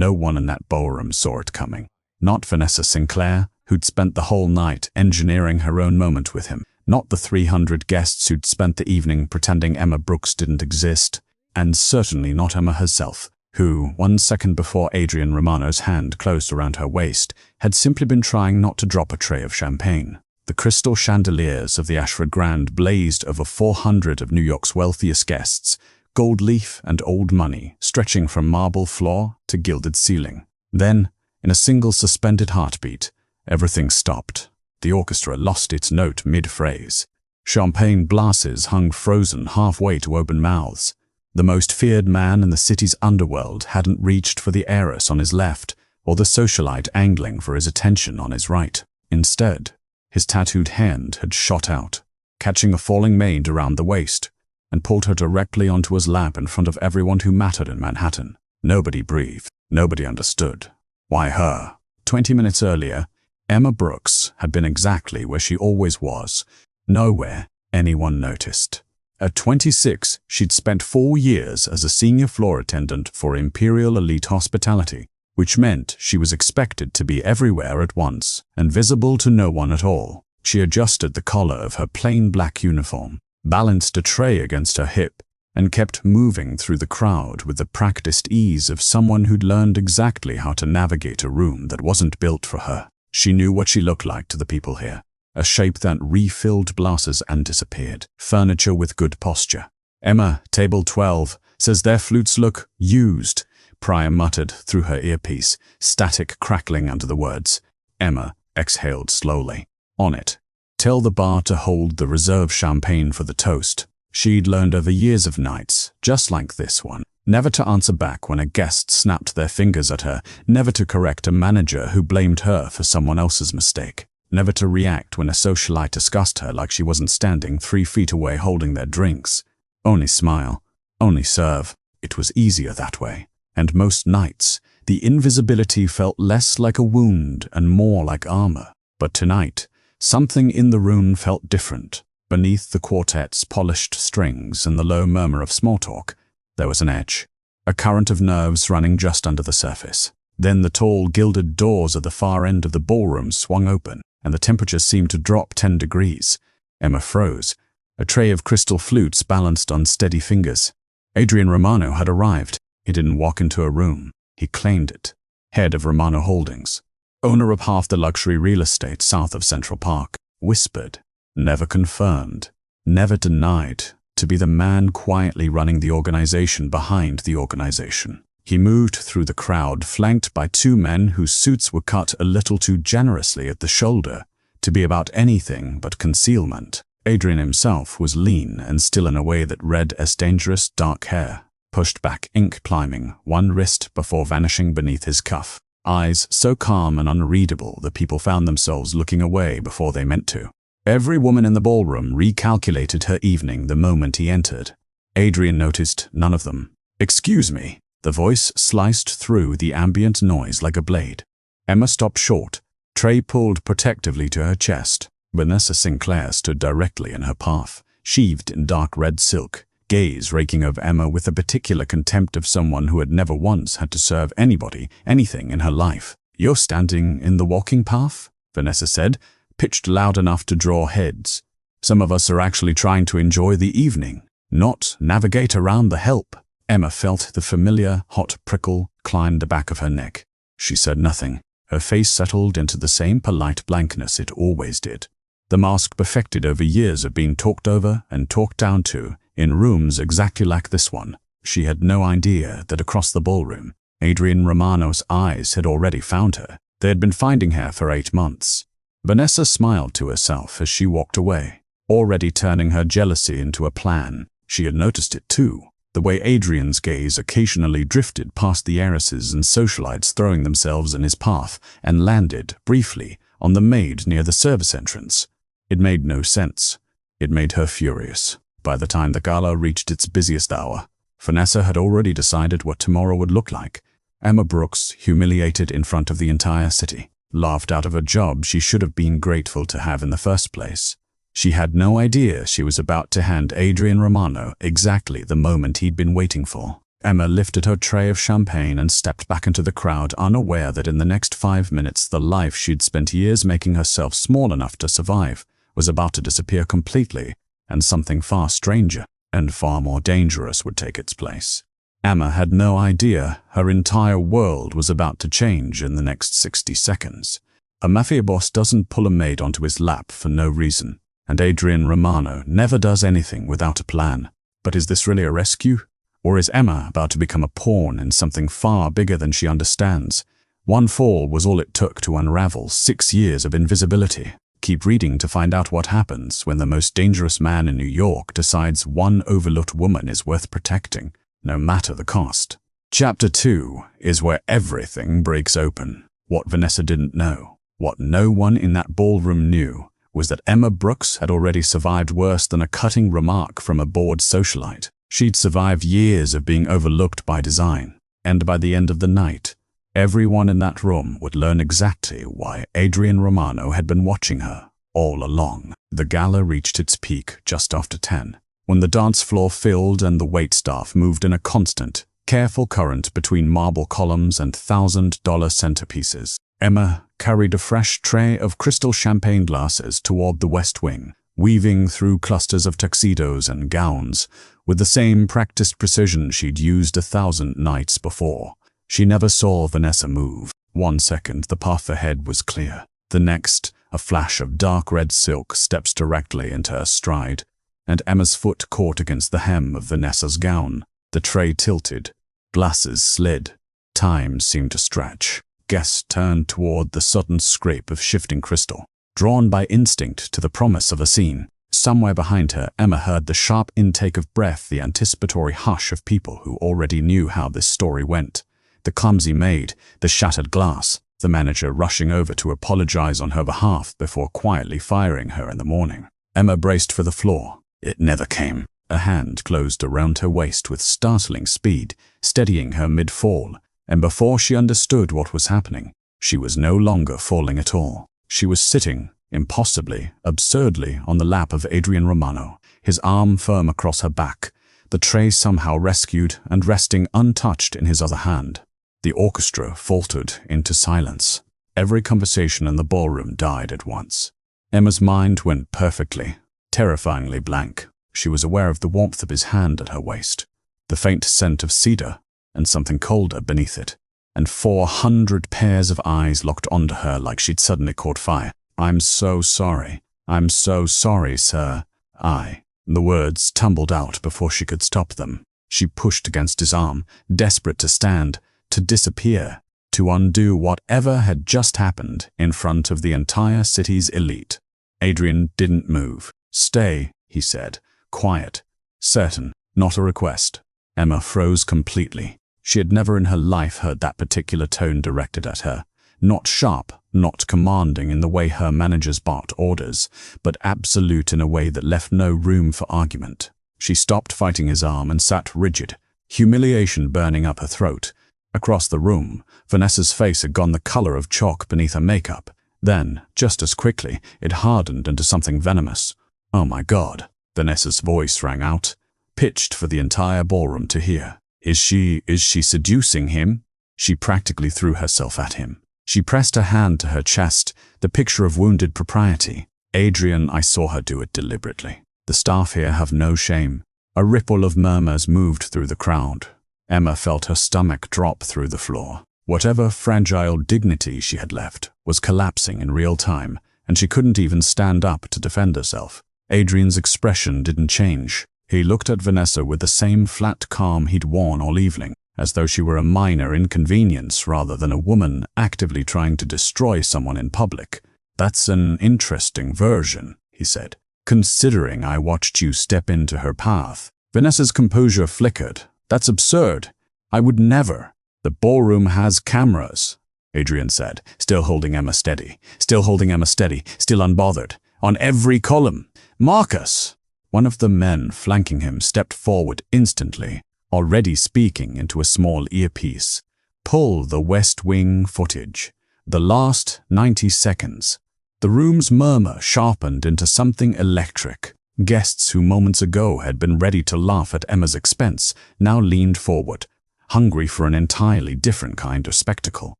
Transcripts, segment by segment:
No one in that ballroom saw it coming. Not Vanessa Sinclair, who'd spent the whole night engineering her own moment with him. Not the 300 guests who'd spent the evening pretending Emma Brooks didn't exist. And certainly not Emma herself, who, 1 second before Adrian Romano's hand closed around her waist, had simply been trying not to drop a tray of champagne. The crystal chandeliers of the Ashford Grand blazed over 400 of New York's wealthiest guests, gold leaf and old money stretching from marble floor to gilded ceiling. Then, in a single suspended heartbeat, everything stopped. The orchestra lost its note mid-phrase. Champagne glasses hung frozen halfway to open mouths. The most feared man in the city's underworld hadn't reached for the heiress on his left or the socialite angling for his attention on his right. Instead, his tattooed hand had shot out, catching a falling maid around the waist, and pulled her directly onto his lap in front of everyone who mattered in Manhattan. Nobody breathed. Nobody understood. Why her? 20 minutes earlier, Emma Brooks had been exactly where she always was. Nowhere anyone noticed. At 26, she'd spent 4 years as a senior floor attendant for Imperial Elite Hospitality, which meant she was expected to be everywhere at once and visible to no one at all. She adjusted the collar of her plain black uniform, balanced a tray against her hip, and kept moving through the crowd with the practiced ease of someone who'd learned exactly how to navigate a room that wasn't built for her. She knew what she looked like to the people here. A shape that refilled glasses and disappeared. Furniture with good posture. "Emma, table 12, says their flutes look used," Pryor muttered through her earpiece, static crackling under the words. Emma exhaled slowly. On it, "Tell the bar to hold the reserve champagne for the toast." She'd learned over years of nights, just like this one, never to answer back when a guest snapped their fingers at her, never to correct a manager who blamed her for someone else's mistake. Never to react when a socialite discussed her like she wasn't standing 3 feet away holding their drinks. Only smile, only serve. It was easier that way. And most nights, the invisibility felt less like a wound and more like armor. But tonight, something in the room felt different. Beneath the quartet's polished strings and the low murmur of small talk, there was an edge, a current of nerves running just under the surface. Then the tall gilded doors at the far end of the ballroom swung open, and the temperature seemed to drop 10 degrees. Emma froze. A tray of crystal flutes balanced on steady fingers. Adrian Romano had arrived. He didn't walk into a room. He claimed it. Head of Romano Holdings, owner of half the luxury real estate south of Central Park, whispered, never confirmed, never denied, to be the man quietly running the organization behind the organization. He moved through the crowd, flanked by 2 men whose suits were cut a little too generously at the shoulder to be about anything but concealment. Adrian himself was lean and still in a way that read as dangerous dark hair, pushed back ink climbing one wrist before vanishing beneath his cuff. Eyes so calm and unreadable that people found themselves looking away before they meant to. Every woman in the ballroom recalculated her evening the moment he entered. Adrian noticed none of them. "Excuse me." The voice sliced through the ambient noise like a blade. Emma stopped short, tray pulled protectively to her chest. Vanessa Sinclair stood directly in her path, sheathed in dark red silk, gaze raking over Emma with a particular contempt of someone who had never once had to serve anybody, anything in her life. "You're standing in the walking path?" Vanessa said, pitched loud enough to draw heads. "Some of us are actually trying to enjoy the evening, not navigate around the help." Emma felt the familiar, hot prickle climb the back of her neck. She said nothing. Her face settled into the same polite blankness it always did. The mask perfected over years of being talked over and talked down to in rooms exactly like this one. She had no idea that across the ballroom, Adrian Romano's eyes had already found her. They had been finding her for 8 months. Vanessa smiled to herself as she walked away, already turning her jealousy into a plan. She had noticed it too. The way Adrian's gaze occasionally drifted past the heiresses and socialites throwing themselves in his path and landed, briefly, on the maid near the service entrance. It made no sense. It made her furious. By the time the gala reached its busiest hour, Vanessa had already decided what tomorrow would look like. Emma Brooks, humiliated in front of the entire city, laughed out of a job she should have been grateful to have in the first place. She had no idea she was about to hand Adrian Romano exactly the moment he'd been waiting for. Emma lifted her tray of champagne and stepped back into the crowd, unaware that in the next 5 minutes the life she'd spent years making herself small enough to survive was about to disappear completely, and something far stranger and far more dangerous would take its place. Emma had no idea her entire world was about to change in the next 60 seconds. A mafia boss doesn't pull a maid onto his lap for no reason, and Adrian Romano never does anything without a plan. But is this really a rescue? Or is Emma about to become a pawn in something far bigger than she understands? One fall was all it took to unravel 6 years of invisibility. Keep reading to find out what happens when the most dangerous man in New York decides one overlooked woman is worth protecting, no matter the cost. Chapter 2 is where everything breaks open. What Vanessa didn't know, what no one in that ballroom knew, was that Emma Brooks had already survived worse than a cutting remark from a bored socialite. She'd survived years of being overlooked by design, and by the end of the night, everyone in that room would learn exactly why Adrian Romano had been watching her all along. The gala reached its peak just after 10, when the dance floor filled and the waitstaff moved in a constant, careful current between marble columns and $1,000 centerpieces. Emma carried a fresh tray of crystal champagne glasses toward the West Wing, weaving through clusters of tuxedos and gowns with the same practiced precision she'd used 1,000 nights before. She never saw Vanessa move. 1 second, the path ahead was clear. The next, a flash of dark red silk steps directly into her stride, and Emma's foot caught against the hem of Vanessa's gown. The tray tilted, glasses slid, time seemed to stretch. Guests turned toward the sudden scrape of shifting crystal, drawn by instinct to the promise of a scene. Somewhere behind her, Emma heard the sharp intake of breath, the anticipatory hush of people who already knew how this story went. The clumsy maid, the shattered glass, the manager rushing over to apologize on her behalf before quietly firing her in the morning. Emma braced for the floor. It never came. A hand closed around her waist with startling speed, steadying her mid-fall, and before she understood what was happening, she was no longer falling at all. She was sitting, impossibly, absurdly, on the lap of Adrian Romano, his arm firm across her back, the tray somehow rescued and resting untouched in his other hand. The orchestra faltered into silence. Every conversation in the ballroom died at once. Emma's mind went perfectly, terrifyingly blank. She was aware of the warmth of his hand at her waist, the faint scent of cedar, and something colder beneath it, and 400 pairs of eyes locked onto her like she'd suddenly caught fire. "I'm so sorry. I'm so sorry, sir. The words tumbled out before she could stop them. She pushed against his arm, desperate to stand, to disappear, to undo whatever had just happened in front of the entire city's elite. Adrian didn't move. "Stay," he said, quiet, certain, not a request. Emma froze completely. She had never in her life heard that particular tone directed at her. Not sharp, not commanding in the way her managers barked orders, but absolute in a way that left no room for argument. She stopped fighting his arm and sat rigid, humiliation burning up her throat. Across the room, Vanessa's face had gone the color of chalk beneath her makeup. Then, just as quickly, it hardened into something venomous. "Oh my God," Vanessa's voice rang out, pitched for the entire ballroom to hear. Is she seducing him?" She practically threw herself at him. She pressed her hand to her chest, the picture of wounded propriety. "Adrian, I saw her do it deliberately. The staff here have no shame." A ripple of murmurs moved through the crowd. Emma felt her stomach drop through the floor. Whatever fragile dignity she had left was collapsing in real time, and she couldn't even stand up to defend herself. Adrian's expression didn't change. He looked at Vanessa with the same flat calm he'd worn all evening, as though she were a minor inconvenience rather than a woman actively trying to destroy someone in public. "That's an interesting version," he said, "considering I watched you step into her path." Vanessa's composure flickered. "That's absurd. I would never." "The ballroom has cameras," Adrian said, still holding Emma steady, still unbothered. "On every column. Marcus!" One of the men flanking him stepped forward instantly, already speaking into a small earpiece. "Pull the West Wing footage. The last 90 seconds. The room's murmur sharpened into something electric. Guests who moments ago had been ready to laugh at Emma's expense now leaned forward, hungry for an entirely different kind of spectacle.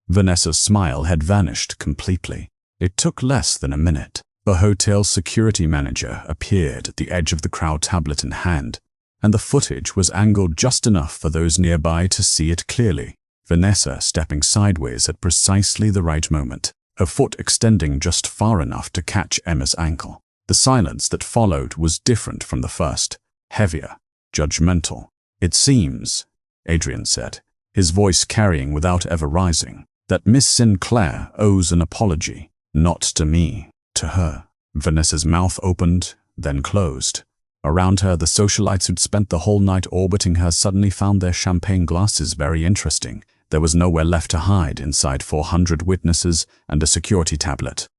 Vanessa's smile had vanished completely. It took less than a minute. The hotel's security manager appeared at the edge of the crowd, tablet in hand, and the footage was angled just enough for those nearby to see it clearly. Vanessa stepping sideways at precisely the right moment, her foot extending just far enough to catch Emma's ankle. The silence that followed was different from the first, heavier, judgmental. "It seems," Adrian said, his voice carrying without ever rising, "that Miss Sinclair owes an apology, not to me, to her." Vanessa's mouth opened, then closed. Around her, the socialites who'd spent the whole night orbiting her suddenly found their champagne glasses very interesting. There was nowhere left to hide inside 400 witnesses and a security tablet.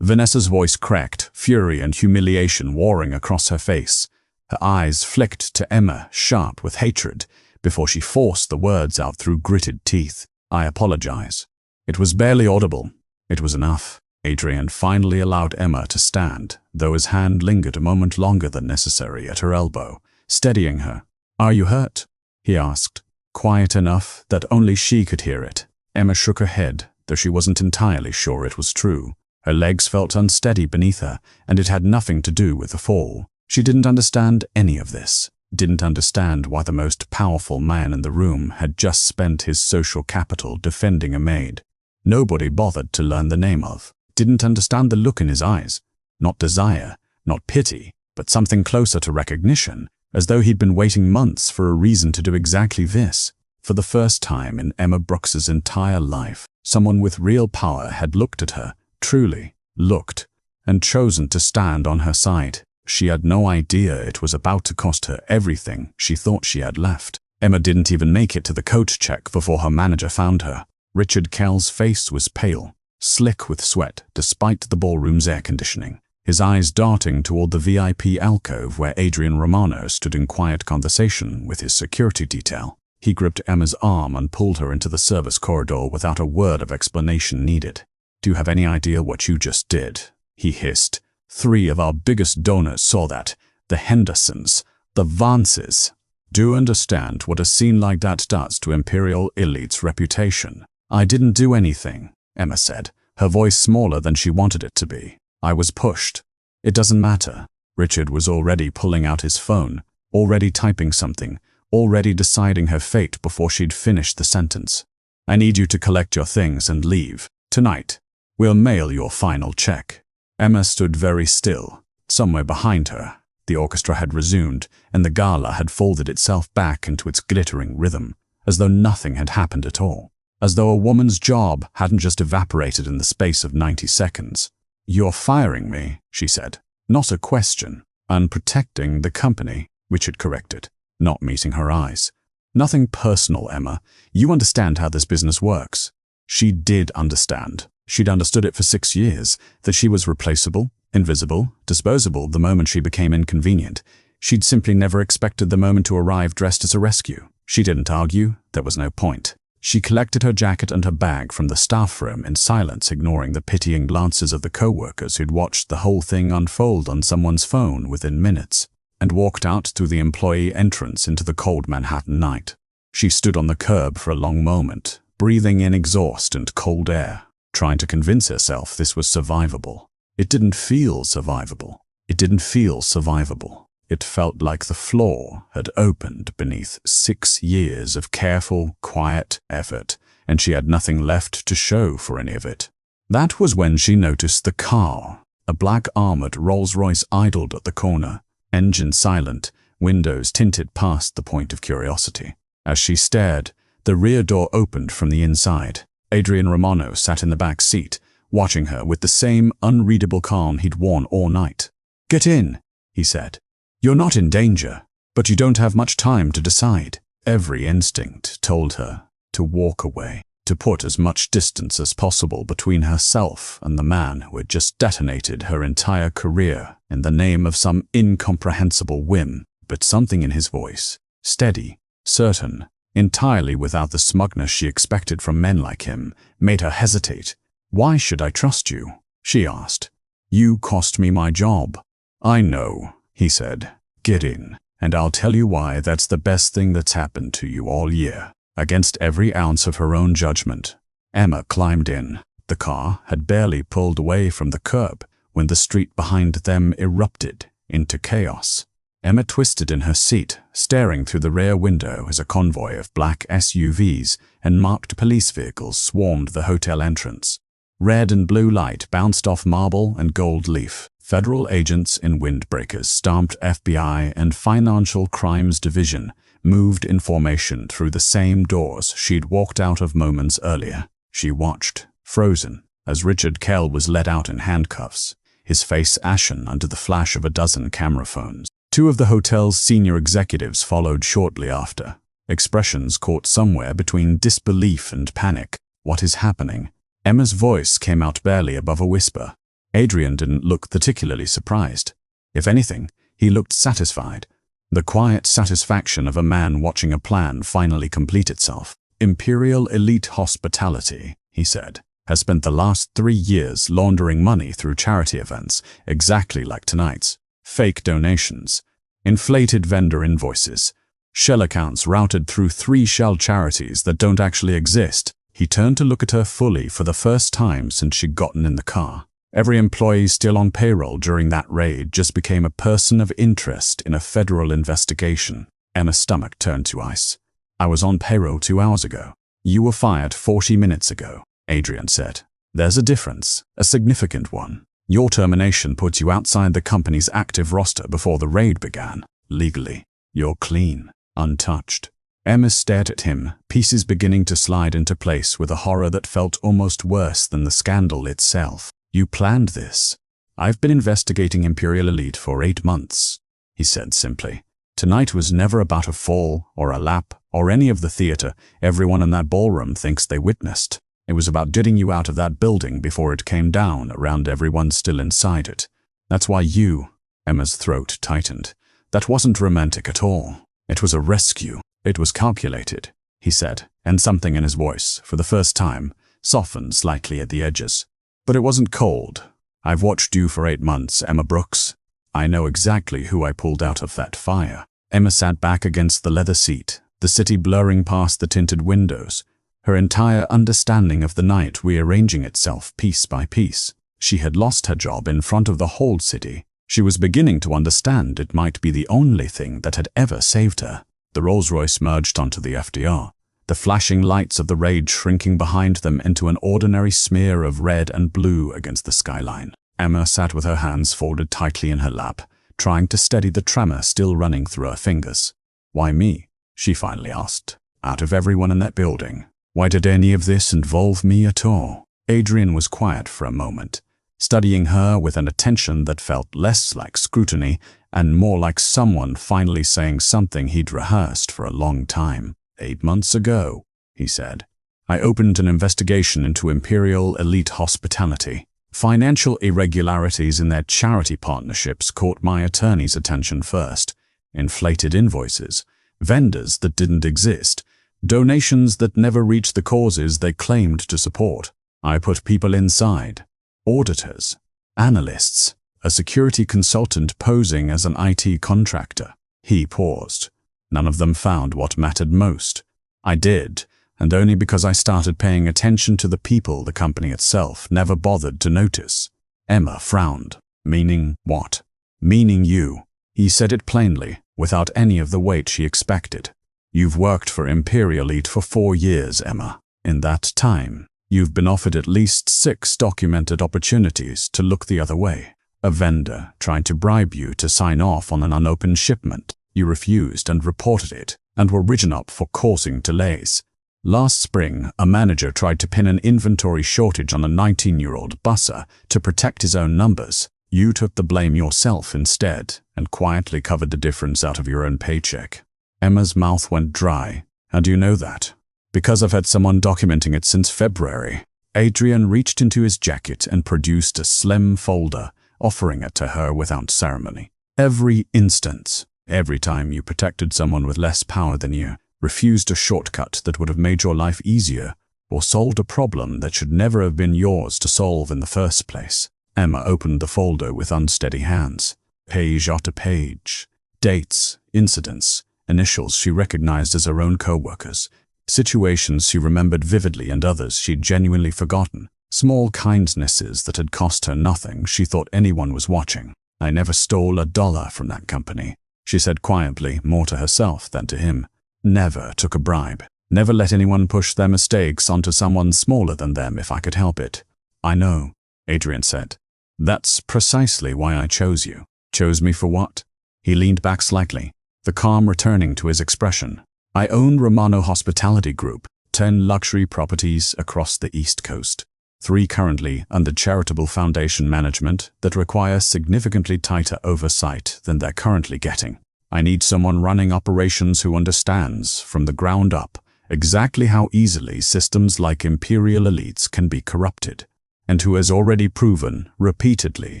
Vanessa's voice cracked, fury and humiliation warring across her face. Her eyes flicked to Emma, sharp with hatred, before she forced the words out through gritted teeth. "I apologize." It was barely audible. It was enough. Adrian finally allowed Emma to stand, though his hand lingered a moment longer than necessary at her elbow, steadying her. "Are you hurt?" he asked, quiet enough that only she could hear it. Emma shook her head, though she wasn't entirely sure it was true. Her legs felt unsteady beneath her, and it had nothing to do with the fall. She didn't understand any of this, didn't understand why the most powerful man in the room had just spent his social capital defending a maid nobody bothered to learn the name of. Didn't understand the look in his eyes. Not desire, not pity, but something closer to recognition, as though he'd been waiting months for a reason to do exactly this. For the first time in Emma Brooks's entire life, someone with real power had looked at her, truly looked, and chosen to stand on her side. She had no idea it was about to cost her everything she thought she had left. Emma didn't even make it to the coat check before her manager found her. Richard Kell's face was pale, slick with sweat despite the ballroom's air conditioning, his eyes darting toward the VIP alcove where Adrian Romano stood in quiet conversation with his security detail. He gripped Emma's arm and pulled her into the service corridor without a word of explanation needed. "Do you have any idea what you just did?" he hissed. "3 of our biggest donors saw that. The Hendersons, the Vances. Do you understand what a scene like that does to Imperial Elite's reputation?" "I didn't do anything," Emma said, her voice smaller than she wanted it to be. "I was pushed." "It doesn't matter." Richard was already pulling out his phone, already typing something, already deciding her fate before she'd finished the sentence. "I need you to collect your things and leave. Tonight. We'll mail your final check." Emma stood very still. Somewhere behind her, the orchestra had resumed, and the gala had folded itself back into its glittering rhythm, as though nothing had happened at all. As though a woman's job hadn't just evaporated in the space of 90 seconds. "You're firing me," she said. "Not a question." "I'm protecting the company," Richard corrected, not meeting her eyes. "Nothing personal, Emma. You understand how this business works." She did understand. She'd understood it for 6 years, that she was replaceable, invisible, disposable the moment she became inconvenient. She'd simply never expected the moment to arrive dressed as a rescue. She didn't argue. There was no point. She collected her jacket and her bag from the staff room in silence, ignoring the pitying glances of the co-workers who'd watched the whole thing unfold on someone's phone within minutes, and walked out through the employee entrance into the cold Manhattan night. She stood on the curb for a long moment, breathing in exhaust and cold air, trying to convince herself this was survivable. It didn't feel survivable. It didn't feel survivable. It felt like the floor had opened beneath 6 years of careful, quiet effort, and she had nothing left to show for any of it. That was when she noticed the car. A black armored Rolls-Royce idled at the corner, engine silent, windows tinted past the point of curiosity. As she stared, the rear door opened from the inside. Adrian Romano sat in the back seat, watching her with the same unreadable calm he'd worn all night. "Get in," he said. "You're not in danger, but you don't have much time to decide." Every instinct told her to walk away, to put as much distance as possible between herself and the man who had just detonated her entire career in the name of some incomprehensible whim. But something in his voice, steady, certain, entirely without the smugness she expected from men like him, made her hesitate. "Why should I trust you?" she asked. "You cost me my job." "I know," he said. "Get in, and I'll tell you why that's the best thing that's happened to you all year." Against every ounce of her own judgment, Emma climbed in. The car had barely pulled away from the curb when the street behind them erupted into chaos. Emma twisted in her seat, staring through the rear window as a convoy of black SUVs and marked police vehicles swarmed the hotel entrance. Red and blue light bounced off marble and gold leaf. Federal agents in windbreakers stomped FBI and Financial Crimes Division moved in formation through the same doors she'd walked out of moments earlier. She watched, frozen, as Richard Kell was led out in handcuffs, his face ashen under the flash of a dozen camera phones. Two of the hotel's senior executives followed shortly after, expressions caught somewhere between disbelief and panic. "What is happening?" Emma's voice came out barely above a whisper. Adrian didn't look particularly surprised. If anything, he looked satisfied. The quiet satisfaction of a man watching a plan finally complete itself. "Imperial Elite Hospitality," he said, "has spent the last 3 years laundering money through charity events, exactly like tonight's. Fake donations, inflated vendor invoices, shell accounts routed through 3 shell charities that don't actually exist." He turned to look at her fully for the first time since she'd gotten in the car. Every employee still on payroll during that raid just became a person of interest in a federal investigation. Emma's stomach turned to ice. "I was on payroll 2 hours ago. You were fired 40 minutes ago," Adrian said. "There's a difference, a significant one. Your termination puts you outside the company's active roster before the raid began. Legally, you're clean, untouched." Emma stared at him, pieces beginning to slide into place with a horror that felt almost worse than the scandal itself. "You planned this." "I've been investigating Imperial Elite for 8 months, he said simply. "Tonight was never about a fall or a lap or any of the theater everyone in that ballroom thinks they witnessed. It was about getting you out of that building before it came down around everyone still inside it. That's why you—" Emma's throat tightened. "That wasn't romantic at all. It was a rescue. It was calculated," he said, and something in his voice, for the first time, softened slightly at the edges. "But it wasn't cold. I've watched you for 8 months, Emma Brooks. I know exactly who I pulled out of that fire." Emma sat back against the leather seat, the city blurring past the tinted windows, her entire understanding of the night rearranging itself piece by piece. She had lost her job in front of the whole city. She was beginning to understand it might be the only thing that had ever saved her. The Rolls-Royce merged onto the FDR, the flashing lights of the raid shrinking behind them into an ordinary smear of red and blue against the skyline. Emma sat with her hands folded tightly in her lap, trying to steady the tremor still running through her fingers. "Why me?" she finally asked. "Out of everyone in that building, why did any of this involve me at all?" Adrian was quiet for a moment, studying her with an attention that felt less like scrutiny and more like someone finally saying something he'd rehearsed for a long time. 8 months ago, he said, I opened an investigation into Imperial Elite Hospitality. Financial irregularities in their charity partnerships caught my attorney's attention first. Inflated invoices, vendors that didn't exist, donations that never reached the causes they claimed to support. I put people inside, auditors, analysts, a security consultant posing as an IT contractor. He paused. None of them found what mattered most. I did, and only because I started paying attention to the people the company itself never bothered to notice. Emma frowned. Meaning what? Meaning you. He said it plainly, without any of the weight she expected. You've worked for Imperial Elite for 4 years, Emma. In that time, you've been offered at least 6 documented opportunities to look the other way. A vendor tried to bribe you to sign off on an unopened shipment. You refused and reported it, and were written up for causing delays. Last spring, a manager tried to pin an inventory shortage on a 19-year-old busser to protect his own numbers. You took the blame yourself instead, and quietly covered the difference out of your own paycheck. Emma's mouth went dry. How do you know that? Because I've had someone documenting it since February. Adrian reached into his jacket and produced a slim folder, offering it to her without ceremony. Every instance, every time you protected someone with less power than you, refused a shortcut that would have made your life easier, or solved a problem that should never have been yours to solve in the first place. Emma opened the folder with unsteady hands. page after page. Dates, incidents, initials she recognized as her own co-workers, situations she remembered vividly and others she'd genuinely forgotten. Small kindnesses that had cost her nothing. She thought anyone was watching. "I never stole $1 from that company," she said quietly, more to herself than to him. "Never took a bribe. Never let anyone push their mistakes onto someone smaller than them if I could help it." "I know," Adrian said. "That's precisely why I chose you." "Chose me for what?" He leaned back slightly, the calm returning to his expression. "I own Romano Hospitality Group, 10 luxury properties across the East Coast. 3 currently under charitable foundation management that require significantly tighter oversight than they're currently getting. I need someone running operations who understands, from the ground up, exactly how easily systems like imperial elites can be corrupted, and who has already proven, repeatedly,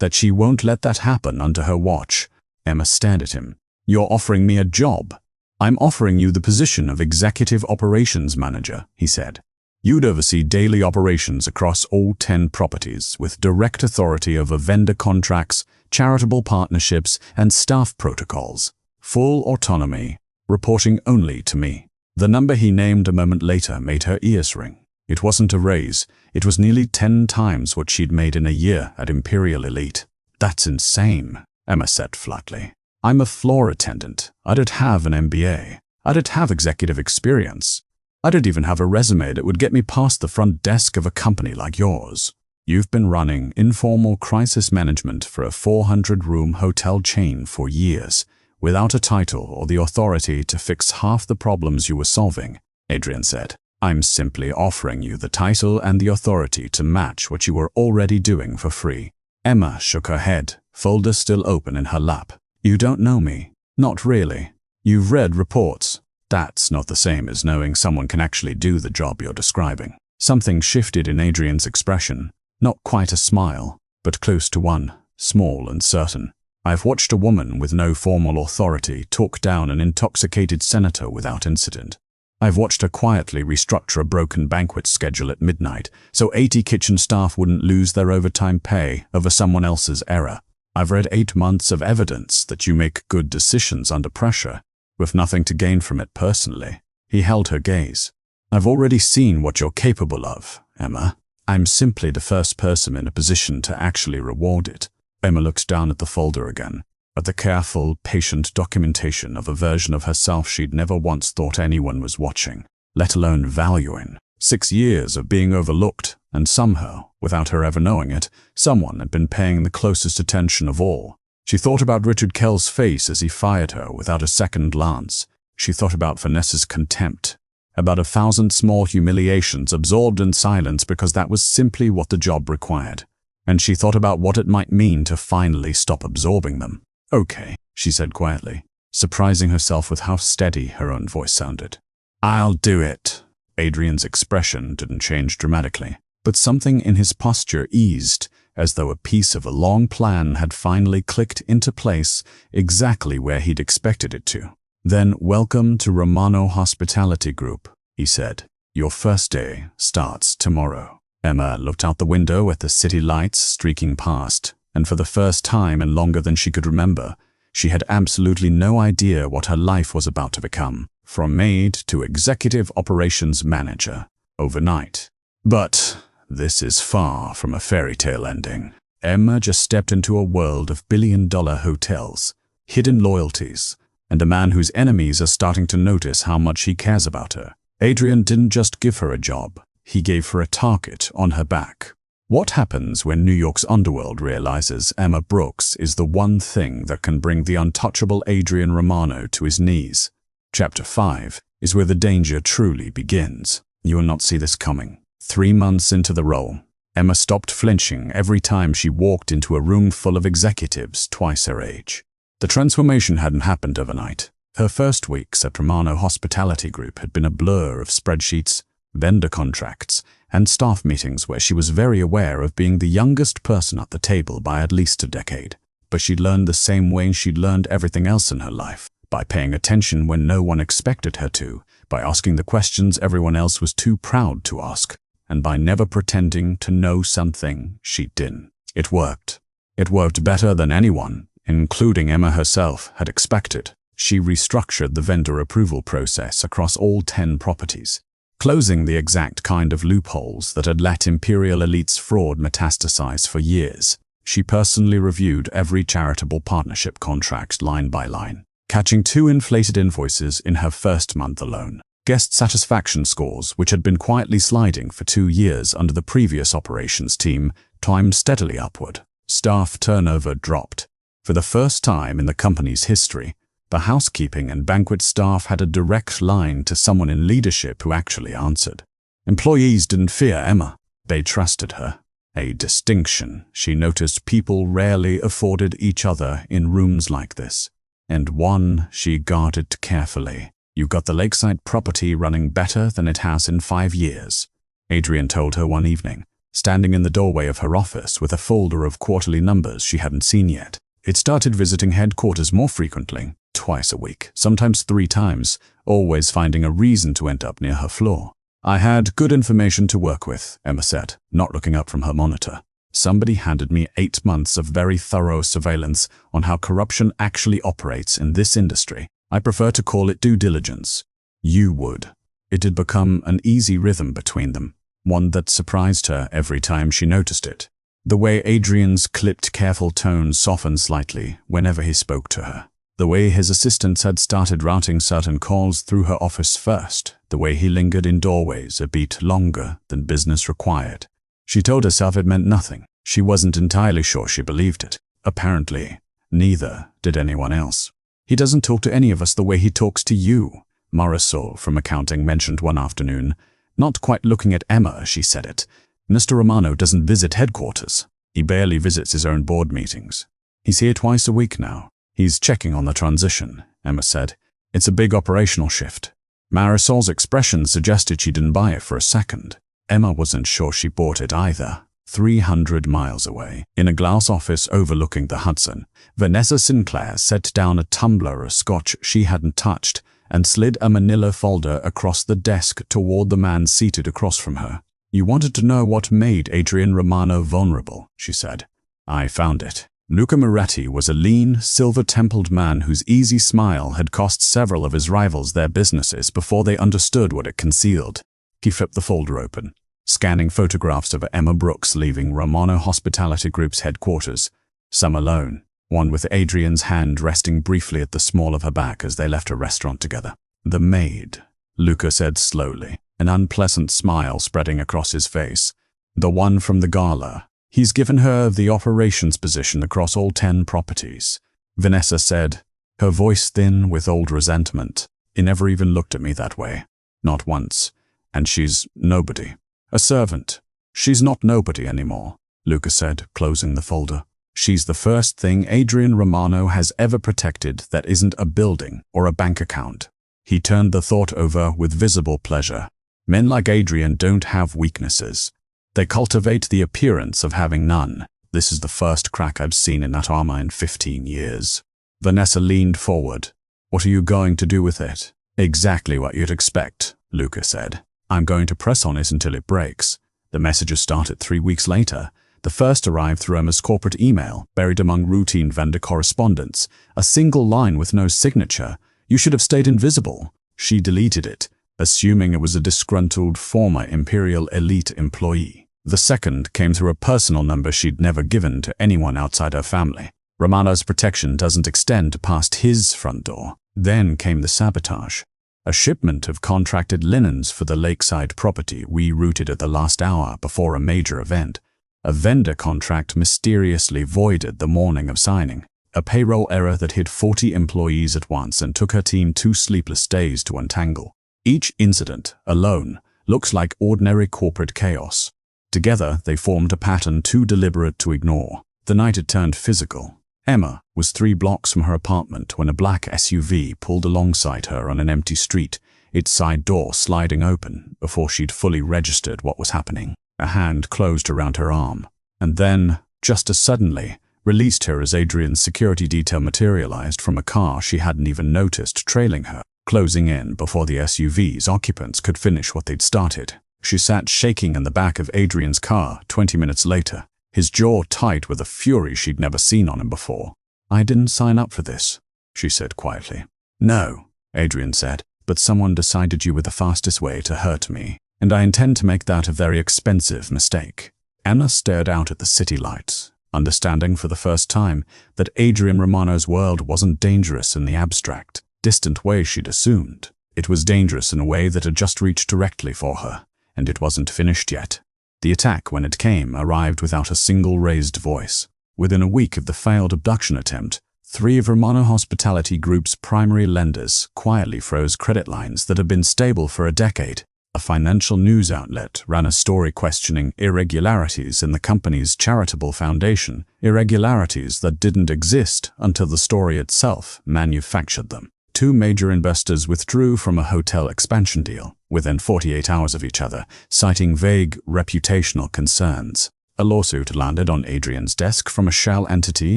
that she won't let that happen under her watch." Emma stared at him. "You're offering me a job." "I'm offering you the position of Executive Operations Manager," he said. "You'd oversee daily operations across all 10 properties with direct authority over vendor contracts, charitable partnerships, and staff protocols. Full autonomy, reporting only to me." The number he named a moment later made her ears ring. It wasn't a raise. It was nearly 10 times what she'd made in a year at Imperial Elite. "That's insane," Emma said flatly. "I'm a floor attendant. I don't have an MBA. I don't have executive experience. I don't even have a resume that would get me past the front desk of a company like yours. You've been running informal crisis management for a 400-room hotel chain for years, without a title or the authority to fix half the problems you were solving," Adrian said. "I'm simply offering you the title and the authority to match what you were already doing for free." Emma shook her head, folder still open in her lap. "You don't know me. Not really. You've read reports. That's not the same as knowing someone can actually do the job you're describing." Something shifted in Adrian's expression. Not quite a smile, but close to one, small and certain. "I've watched a woman with no formal authority talk down an intoxicated senator without incident. I've watched her quietly restructure a broken banquet schedule at midnight so 80 kitchen staff wouldn't lose their overtime pay over someone else's error. I've read 8 months of evidence that you make good decisions under pressure, with nothing to gain from it personally." He held her gaze. "I've already seen what you're capable of, Emma. I'm simply the first person in a position to actually reward it." Emma looked down at the folder again, at the careful, patient documentation of a version of herself she'd never once thought anyone was watching, let alone valuing. 6 years of being overlooked, and somehow, without her ever knowing it, someone had been paying the closest attention of all. She thought about Richard Kell's face as he fired her without a second glance. She thought about Vanessa's contempt, about 1,000 small humiliations absorbed in silence because that was simply what the job required. And she thought about what it might mean to finally stop absorbing them. "Okay," she said quietly, surprising herself with how steady her own voice sounded. "I'll do it." Adrian's expression didn't change dramatically, but something in his posture eased, as though a piece of a long plan had finally clicked into place exactly where he'd expected it to. "Then welcome to Romano Hospitality Group," he said. "Your first day starts tomorrow." Emma looked out the window at the city lights streaking past, and for the first time in longer than she could remember, she had absolutely no idea what her life was about to become, from maid to executive operations manager, overnight. But this is far from a fairy tale ending. Emma just stepped into a world of billion-dollar hotels, hidden loyalties, and a man whose enemies are starting to notice how much he cares about her. Adrian didn't just give her a job, he gave her a target on her back. What happens when New York's underworld realizes Emma Brooks is the one thing that can bring the untouchable Adrian Romano to his knees? Chapter 5 is where the danger truly begins. You will not see this coming. 3 months into the role, Emma stopped flinching every time she walked into a room full of executives twice her age. The transformation hadn't happened overnight. Her first weeks at Romano Hospitality Group had been a blur of spreadsheets, vendor contracts, and staff meetings where she was very aware of being the youngest person at the table by at least a decade. But she'd learned the same way she'd learned everything else in her life, by paying attention when no one expected her to, by asking the questions everyone else was too proud to ask, and by never pretending to know something she didn't. It worked. It worked better than anyone, including Emma herself, had expected. She restructured the vendor approval process across all 10 properties, closing the exact kind of loopholes that had let Imperial Elite's fraud metastasize for years. She personally reviewed every charitable partnership contract line by line, catching 2 inflated invoices in her first month alone. Guest satisfaction scores, which had been quietly sliding for 2 years under the previous operations team, climbed steadily upward. Staff turnover dropped. For the first time in the company's history, the housekeeping and banquet staff had a direct line to someone in leadership who actually answered. Employees didn't fear Emma. They trusted her. A distinction she noticed people rarely afforded each other in rooms like this, and one she guarded carefully. "You got the lakeside property running better than it has in 5 years," Adrian told her one evening, standing in the doorway of her office with a folder of quarterly numbers she hadn't seen yet. It started visiting headquarters more frequently, twice a week, sometimes 3 times, always finding a reason to end up near her floor. "I had good information to work with," Emma said, not looking up from her monitor. "Somebody handed me 8 months of very thorough surveillance on how corruption actually operates in this industry. I prefer to call it due diligence." "You would." It had become an easy rhythm between them, one that surprised her every time she noticed it. The way Adrian's clipped, careful tone softened slightly whenever he spoke to her. The way his assistants had started routing certain calls through her office first. The way he lingered in doorways a beat longer than business required. She told herself it meant nothing. She wasn't entirely sure she believed it. Apparently, neither did anyone else. "He doesn't talk to any of us the way he talks to you," Marisol from accounting mentioned one afternoon. Not quite looking at Emma as she said it. "Mr. Romano doesn't visit headquarters. He barely visits his own board meetings. He's here twice a week now. He's checking on the transition," Emma said. "It's a big operational shift." Marisol's expression suggested she didn't buy it for a second. Emma wasn't sure she bought it either. 300 miles away, in a glass office overlooking the Hudson, Vanessa Sinclair set down a tumbler of scotch she hadn't touched and slid a manila folder across the desk toward the man seated across from her. "You wanted to know what made Adrian Romano vulnerable," she said. "I found it." Luca Moretti was a lean, silver-templed man whose easy smile had cost several of his rivals their businesses before they understood what it concealed. He flipped the folder open, scanning photographs of Emma Brooks leaving Romano Hospitality Group's headquarters, some alone, one with Adrian's hand resting briefly at the small of her back as they left a restaurant together. "The Maid," Luca said slowly, an unpleasant smile spreading across his face. "The one from the gala. He's given her the operations position across all 10 properties," Vanessa said, her voice thin with old resentment. "He never even looked at me that way. Not once. And she's nobody. A servant. She's not nobody anymore," Luca said, closing the folder. "She's the first thing Adrian Romano has ever protected that isn't a building or a bank account." He turned the thought over with visible pleasure. Men like Adrian don't have weaknesses. They cultivate the appearance of having none. This is the first crack I've seen in that armor in 15 years. Vanessa leaned forward. "What are you going to do with it?" "Exactly what you'd expect," Luca said. "I'm going to press on it until it breaks." The messages started 3 weeks later. The first arrived through Emma's corporate email, buried among routine vendor correspondence. A single line with no signature. "You should have stayed invisible." She deleted it, assuming it was a disgruntled former Imperial Elite employee. The second came through a personal number she'd never given to anyone outside her family. Romano's protection doesn't extend past his front door. Then came the sabotage. A shipment of contracted linens for the lakeside property we routed at the last hour before a major event. A vendor contract mysteriously voided the morning of signing. A payroll error that hit 40 employees at once and took her team 2 sleepless days to untangle. Each incident, alone, looks like ordinary corporate chaos. Together, they formed a pattern too deliberate to ignore. The night it turned physical. Emma was 3 blocks from her apartment when a black SUV pulled alongside her on an empty street, its side door sliding open before she'd fully registered what was happening. A hand closed around her arm, and then, just as suddenly, released her as Adrian's security detail materialized from a car she hadn't even noticed trailing her, closing in before the SUV's occupants could finish what they'd started. She sat shaking in the back of Adrian's car 20 minutes later, his jaw tight with a fury she'd never seen on him before. I didn't sign up for this, she said quietly. No, Adrian said, but someone decided you were the fastest way to hurt me, and I intend to make that a very expensive mistake. Emma stared out at the city lights, understanding for the first time that Adrian Romano's world wasn't dangerous in the abstract, distant way she'd assumed. It was dangerous in a way that had just reached directly for her, and it wasn't finished yet. The attack, when it came, arrived without a single raised voice. Within a week of the failed abduction attempt, 3 of Romano Hospitality Group's primary lenders quietly froze credit lines that had been stable for a decade. A financial news outlet ran a story questioning irregularities in the company's charitable foundation, irregularities that didn't exist until the story itself manufactured them. 2 major investors withdrew from a hotel expansion deal within 48 hours of each other, citing vague reputational concerns. A lawsuit landed on Adrian's desk from a shell entity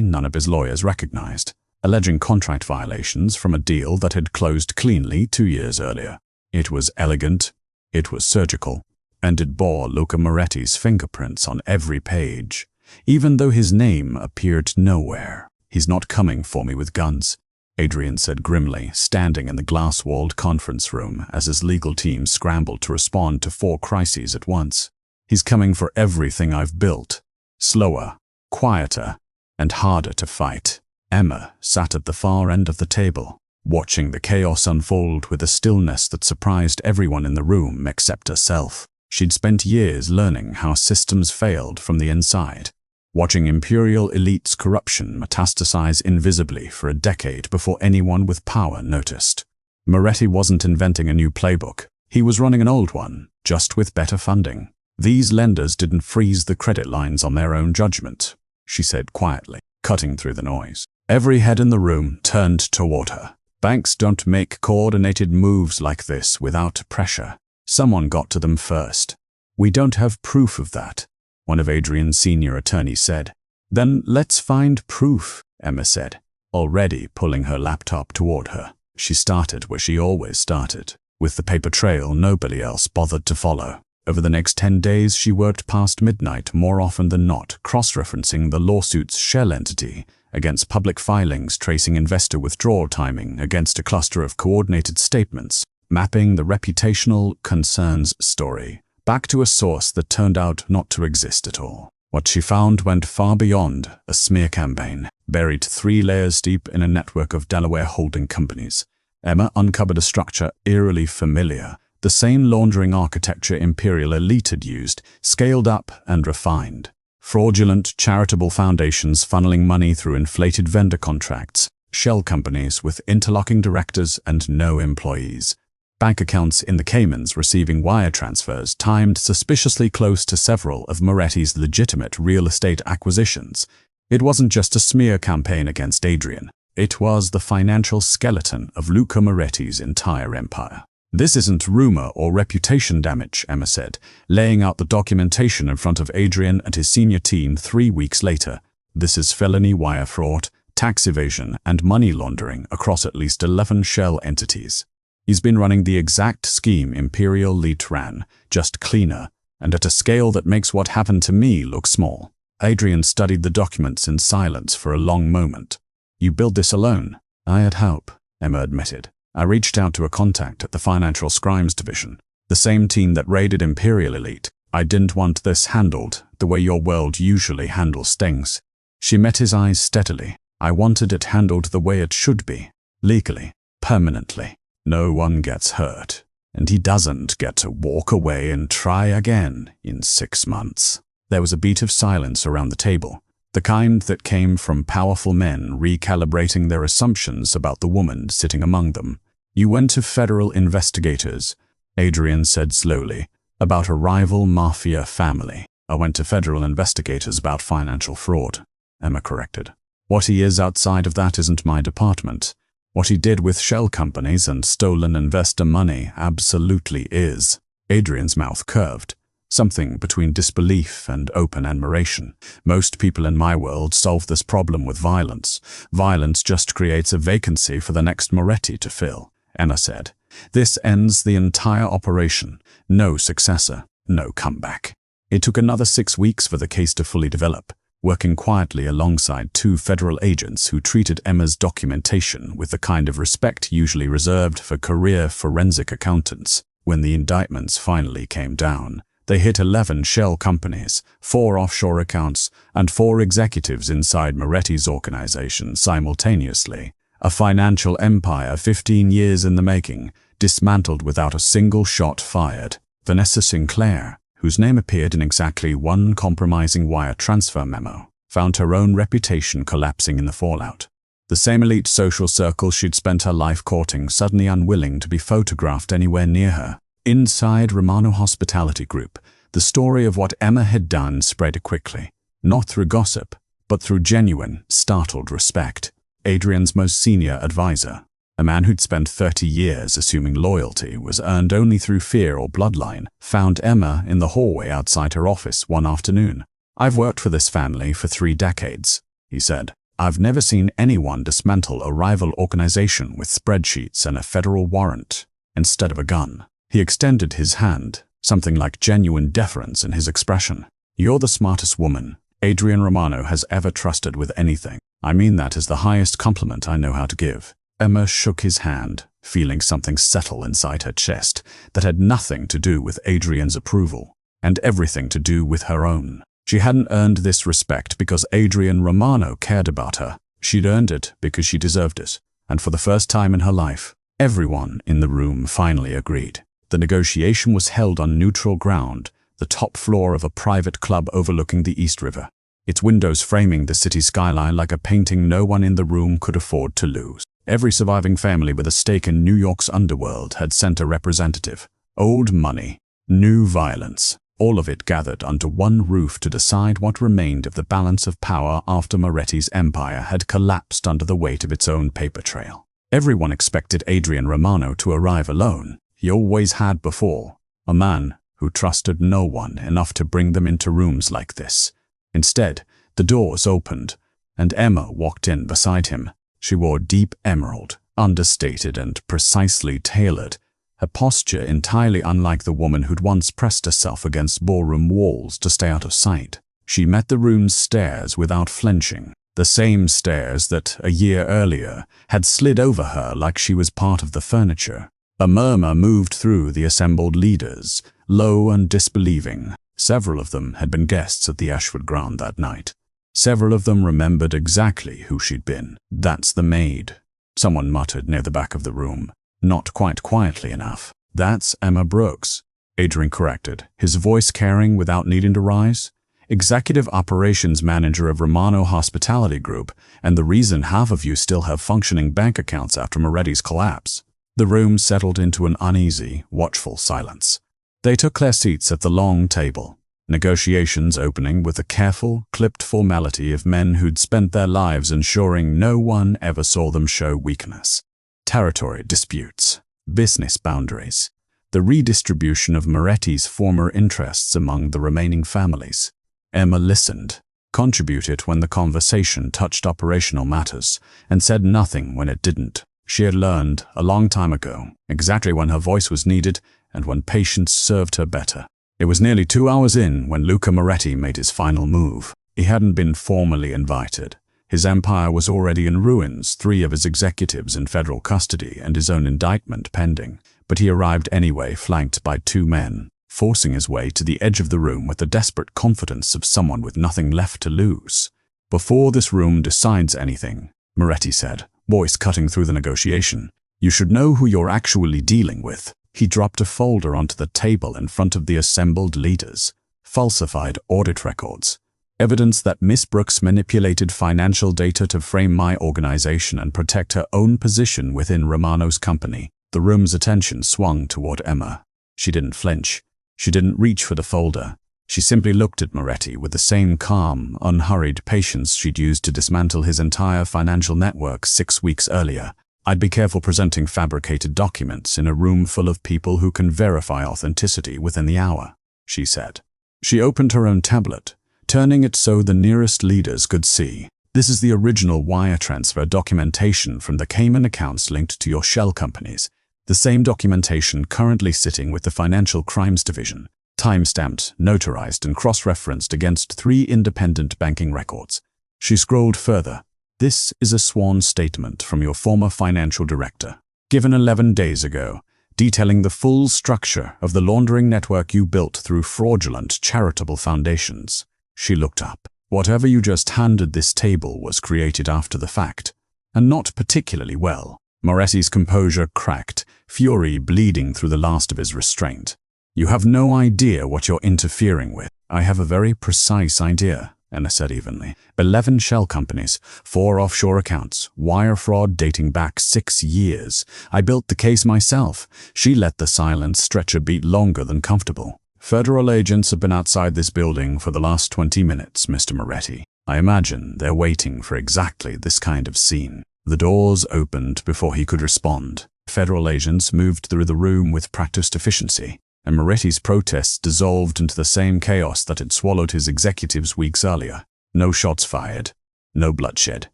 none of his lawyers recognized, alleging contract violations from a deal that had closed cleanly 2 years earlier. It was elegant, it was surgical, and it bore Luca Moretti's fingerprints on every page, even though his name appeared nowhere. He's not coming for me with guns, Adrian said grimly, standing in the glass-walled conference room as his legal team scrambled to respond to 4 crises at once. He's coming for everything I've built. Slower, quieter, and harder to fight. Emma sat at the far end of the table, watching the chaos unfold with a stillness that surprised everyone in the room except herself. She'd spent years learning how systems failed from the inside, watching imperial elite's corruption metastasize invisibly for a decade before anyone with power noticed. Moretti wasn't inventing a new playbook. He was running an old one, just with better funding. These lenders didn't freeze the credit lines on their own judgment, she said quietly, cutting through the noise. Every head in the room turned toward her. Banks don't make coordinated moves like this without pressure. Someone got to them first. We don't have proof of that, one of Adrian's senior attorneys said. Then let's find proof, Emma said, already pulling her laptop toward her. She started where she always started, with the paper trail nobody else bothered to follow. Over the next 10 days, she worked past midnight more often than not, cross-referencing the lawsuit's shell entity against public filings tracing investor withdrawal timing against a cluster of coordinated statements, mapping the reputational concerns story back to a source that turned out not to exist at all. What she found went far beyond a smear campaign, buried 3 layers deep in a network of Delaware holding companies. Emma uncovered a structure eerily familiar, the same laundering architecture Imperial Elite had used, scaled up and refined. Fraudulent charitable foundations funneling money through inflated vendor contracts, shell companies with interlocking directors and no employees, bank accounts in the Caymans receiving wire transfers timed suspiciously close to several of Moretti's legitimate real estate acquisitions. It wasn't just a smear campaign against Adrian. It was the financial skeleton of Luca Moretti's entire empire. This isn't rumor or reputation damage, Emma said, laying out the documentation in front of Adrian and his senior team 3 weeks later. This is felony wire fraud, tax evasion, and money laundering across at least 11 shell entities. He's been running the exact scheme Imperial Elite ran, just cleaner, and at a scale that makes what happened to me look small. Adrian studied the documents in silence for a long moment. You built this alone? I had help, Emma admitted. I reached out to a contact at the Financial Crimes Division, the same team that raided Imperial Elite. I didn't want this handled the way your world usually handles things. She met his eyes steadily. I wanted it handled the way it should be, legally, permanently. No one gets hurt, and he doesn't get to walk away and try again in 6 months. There was a beat of silence around the table, the kind that came from powerful men recalibrating their assumptions about the woman sitting among them. You went to federal investigators, Adrian said slowly, about a rival mafia family. I went to federal investigators about financial fraud, Emma corrected. What he is outside of that isn't my department. What he did with shell companies and stolen investor money absolutely is. Adrian's mouth curved, something between disbelief and open admiration. Most people in my world solve this problem with violence. Violence just creates a vacancy for the next Moretti to fill, Emma said. This ends the entire operation. No successor, no comeback. It took another 6 weeks for the case to fully develop. working quietly alongside two federal agents who treated Emma's documentation with the kind of respect usually reserved for career forensic accountants. When the indictments finally came down, they hit 11 shell companies, 4 offshore accounts, and 4 executives inside Moretti's organization simultaneously. A financial empire 15 years in the making, dismantled without a single shot fired. Vanessa Sinclair, whose name appeared in exactly one compromising wire transfer memo, found her own reputation collapsing in the fallout. The same elite social circle she'd spent her life courting suddenly unwilling to be photographed anywhere near her. Inside Romano Hospitality Group, the story of what Emma had done spread quickly, not through gossip, but through genuine, startled respect. Adrian's most senior advisor, a man who'd spent 30 years assuming loyalty was earned only through fear or bloodline, found Emma in the hallway outside her office one afternoon. "I've worked for this family for 3 decades, he said. "I've never seen anyone dismantle a rival organization with spreadsheets and a federal warrant instead of a gun." He extended his hand, something like genuine deference in his expression. "You're the smartest woman Adrian Romano has ever trusted with anything. I mean that as the highest compliment I know how to give." Emma shook his hand, feeling something settle inside her chest that had nothing to do with Adrian's approval, and everything to do with her own. She hadn't earned this respect because Adrian Romano cared about her. She'd earned it because she deserved it, and for the first time in her life, everyone in the room finally agreed. The negotiation was held on neutral ground, the top floor of a private club overlooking the East River, its windows framing the city skyline like a painting no one in the room could afford to lose. Every surviving family with a stake in New York's underworld had sent a representative. Old money, new violence, all of it gathered under one roof to decide what remained of the balance of power after Moretti's empire had collapsed under the weight of its own paper trail. Everyone expected Adrian Romano to arrive alone. He always had before, a man who trusted no one enough to bring them into rooms like this. Instead, the doors opened, and Emma walked in beside him. She wore deep emerald, understated and precisely tailored, her posture entirely unlike the woman who'd once pressed herself against ballroom walls to stay out of sight. She met the room's stares without flinching, the same stares that, a year earlier, had slid over her like she was part of the furniture. A murmur moved through the assembled leaders, low and disbelieving. Several of them had been guests at the Ashford Grand that night. Several of them remembered exactly who she'd been. "That's the Maid," someone muttered near the back of the room, not quite quietly enough. "That's Emma Brooks," Adrian corrected, his voice carrying without needing to rise. "Executive Operations Manager of Romano Hospitality Group, and the reason half of you still have functioning bank accounts after Moretti's collapse." The room settled into an uneasy, watchful silence. They took their seats at the long table, negotiations opening with the careful, clipped formality of men who'd spent their lives ensuring no one ever saw them show weakness. Territory disputes, business boundaries, the redistribution of Moretti's former interests among the remaining families. Emma listened, contributed when the conversation touched operational matters, and said nothing when it didn't. She had learned, a long time ago, exactly when her voice was needed and when patience served her better. It was nearly 2 hours in when Luca Moretti made his final move. He hadn't been formally invited. His empire was already in ruins, 3 of his executives in federal custody and his own indictment pending. But he arrived anyway, flanked by 2 men, forcing his way to the edge of the room with the desperate confidence of someone with nothing left to lose. "Before this room decides anything," Moretti said, voice cutting through the negotiation, "you should know who you're actually dealing with." He dropped a folder onto the table in front of the assembled leaders. Falsified audit records. Evidence that Miss Brooks manipulated financial data to frame my organization and protect her own position within Romano's company. The room's attention swung toward Emma. She didn't flinch. She didn't reach for the folder. She simply looked at Moretti with the same calm, unhurried patience she'd used to dismantle his entire financial network 6 weeks earlier. "I'd be careful presenting fabricated documents in a room full of people who can verify authenticity within the hour," she said. She opened her own tablet, turning it so the nearest leaders could see. "This is the original wire transfer documentation from the Cayman accounts linked to your shell companies. The same documentation currently sitting with the Financial Crimes Division. Time-stamped, notarized, and cross-referenced against 3 independent banking records. She scrolled further. This is a sworn statement from your former financial director, given 11 days ago, detailing the full structure of the laundering network you built through fraudulent charitable foundations. She looked up. Whatever you just handed this table was created after the fact, and not particularly well. Moretti's composure cracked, fury bleeding through the last of his restraint. You have no idea what you're interfering with. I have a very precise idea, Emma said evenly. 11 shell companies, 4 offshore accounts, wire fraud dating back 6 years. I built the case myself. She let the silence stretch a beat longer than comfortable. Federal agents have been outside this building for the last 20 minutes, Mr. Moretti. I imagine they're waiting for exactly this kind of scene. The doors opened before he could respond. Federal agents moved through the room with practiced efficiency, and Moretti's protests dissolved into the same chaos that had swallowed his executives weeks earlier. No shots fired, no bloodshed,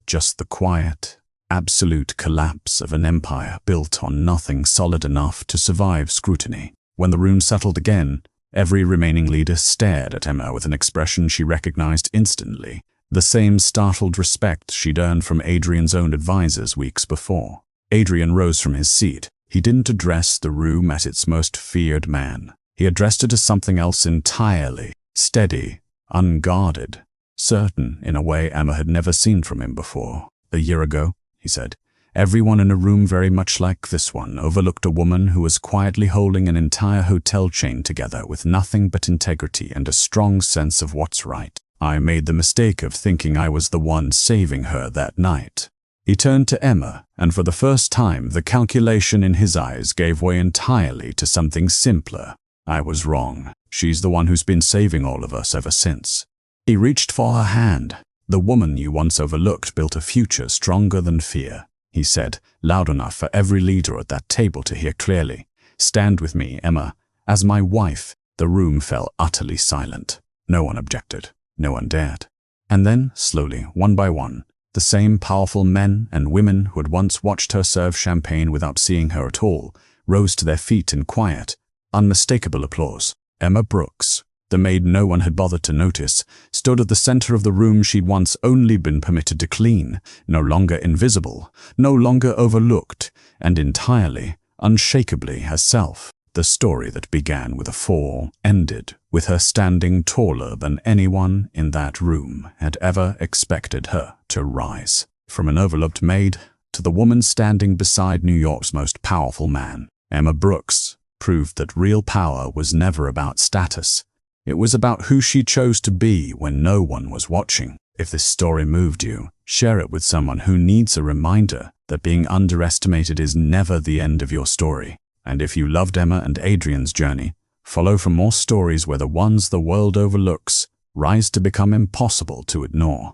just the quiet, absolute collapse of an empire built on nothing solid enough to survive scrutiny. When the room settled again, every remaining leader stared at Emma with an expression she recognized instantly, the same startled respect she'd earned from Adrian's own advisors weeks before. Adrian rose from his seat. He didn't address the room as its most feared man. He addressed it as something else entirely, steady, unguarded, certain in a way Emma had never seen from him before. A year ago, he said, everyone in a room very much like this one overlooked a woman who was quietly holding an entire hotel chain together with nothing but integrity and a strong sense of what's right. I made the mistake of thinking I was the one saving her that night. He turned to Emma, and for the first time the calculation in his eyes gave way entirely to something simpler. I was wrong. She's the one who's been saving all of us ever since. He reached for her hand. The woman you once overlooked built a future stronger than fear, he said, loud enough for every leader at that table to hear clearly. Stand with me, Emma, as my wife. The room fell utterly silent. No one objected. No one dared. And then, slowly, one by one, the same powerful men and women who had once watched her serve champagne without seeing her at all rose to their feet in quiet, unmistakable applause. Emma Brooks, the maid no one had bothered to notice, stood at the center of the room she'd once only been permitted to clean, no longer invisible, no longer overlooked, and entirely, unshakably herself. The story that began with a fall ended with her standing taller than anyone in that room had ever expected her to rise. From an overlooked maid to the woman standing beside New York's most powerful man, Emma Brooks proved that real power was never about status. It was about who she chose to be when no one was watching. If this story moved you, share it with someone who needs a reminder that being underestimated is never the end of your story. And if you loved Emma and Adrian's journey, follow for more stories where the ones the world overlooks rise to become impossible to ignore.